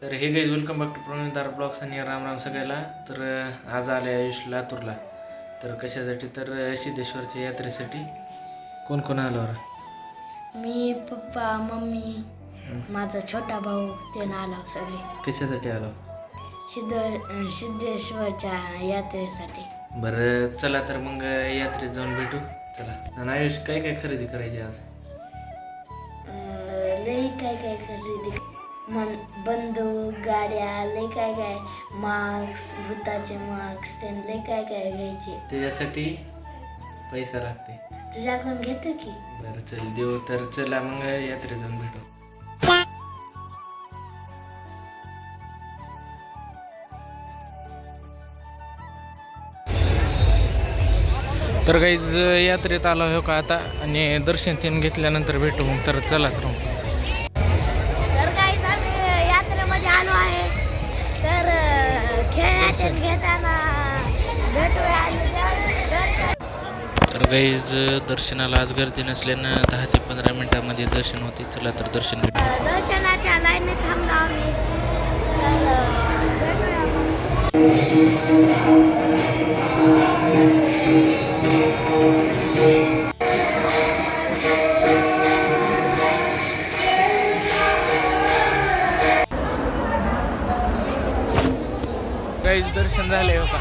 तर hey guys welcome back to प्रवीणदार vlogs आणि राम सगळ्याला. तर आज आले आयुष लातूरला. तर कशासाठी तर सिद्धेश्वरच्या यात्रेसाठी. कोण कोण आलो? मी, पप्पा, मम्मी, माझा छोटा भाऊ ते आला सगळे. कशासाठी आलो? सिद्धेश्वरच्या यात्रेसाठी. बरं चला तर मग यात्रेत जाऊन भेटू. चला. आणि आयुष काय काय खरेदी करायची आज? लई काय काय खरेदी बंदूक, गाड्या, लई काय काय मास्क, भूताचे मास्क, ते लई काय काय घ्यायचे. त्याच्यासाठी पैसा लागते. तुझ्याकडून घेतो की. बरं चल देऊ. तर चला मग यात्रेत जाऊन भेटू. तर गाईज यात्रेत आलो हो का आता, आणि दर्शन तीन घेतल्यानंतर भेटू मग. तर चला तर तर गाईज आम्ही यात्रेमध्ये आलो आहे. तर खेळायला घेताना भेटूया आणि दर्शन. तर गाईज दर्शनाला आज गर्दी नसल्यानं 10 ते 15 मिनिटांमध्ये दर्शन होते. चला तर दर्शन घेऊ. दर्शनाच्या लाईनीत थांबलो आम्ही. तर गाईज दर्शन झाले हो का.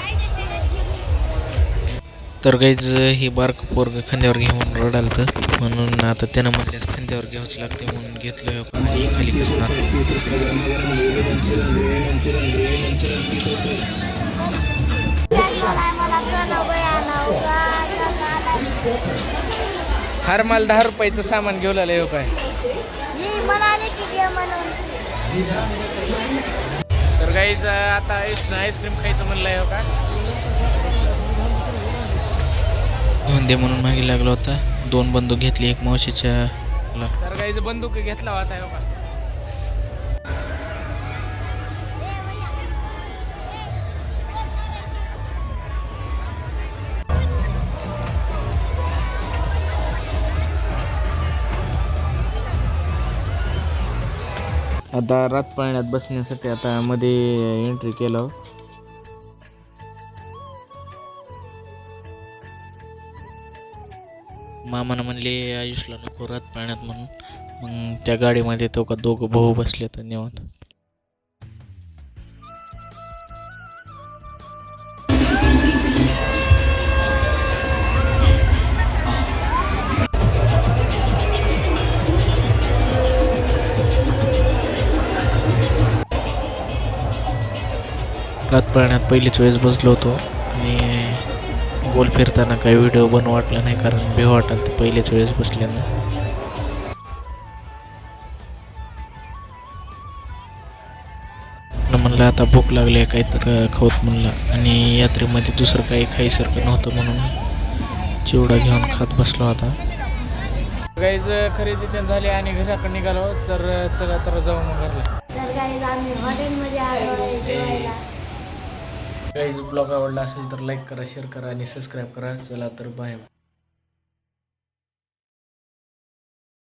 तर गाईज ही बारक पोरग खांद्यावर घेऊन रडाल, तर म्हणून आता त्यानं म्हणल्यास खांद्यावर घ्यावंच लागते म्हणून घेतलं हो का. आणि खाली कसणार हर माल 10 रुपयाचं सामान घेऊन आलं हो काय. तर गाईज आता आईस्क्रीम खायचं म्हणलंय हो का. घेऊन दे म्हणून मागे लागला होता. 2 बंदूक घेतली, एक मावशीच्या. तर गाईज बंदूक घेतला होता हो का. आता रात पाळण्यात बसण्यासाठी आता मध्ये एंट्री केलं. मामानं म्हणले आयुषला नको रात पाळण्यात म्हणून. मग त्या गाडीमध्ये तो का दोघं भाऊ बसले तर निवांत. रात पाळण्यात पहिलीच वेळेस बसलो होतो, आणि गोल फिरताना काही व्हिडिओ बनवू वाटला नाही, कारण भीव वाटाल ते पहिल्याच वेळेस बसल्यानं. म्हणलं आता भूक लागली आहे काहीतरी खाऊत म्हणलं, आणि यात्रेमध्ये दुसरं काही खाईसारखं नव्हतं म्हणून चिवडा घेऊन खात बसलो होता. गाईज खरेदी ते झाली आणि घराकडे निघालो. तर चला तर जाऊ मग घरला. तर गाईज आम्ही हॉटेलमध्ये आलो आहे जेवायला. गाईज ब्लॉग आवडला असेल तर लाईक करा, शेअर करा आणि सबस्क्राईब करा. चला तर बाय.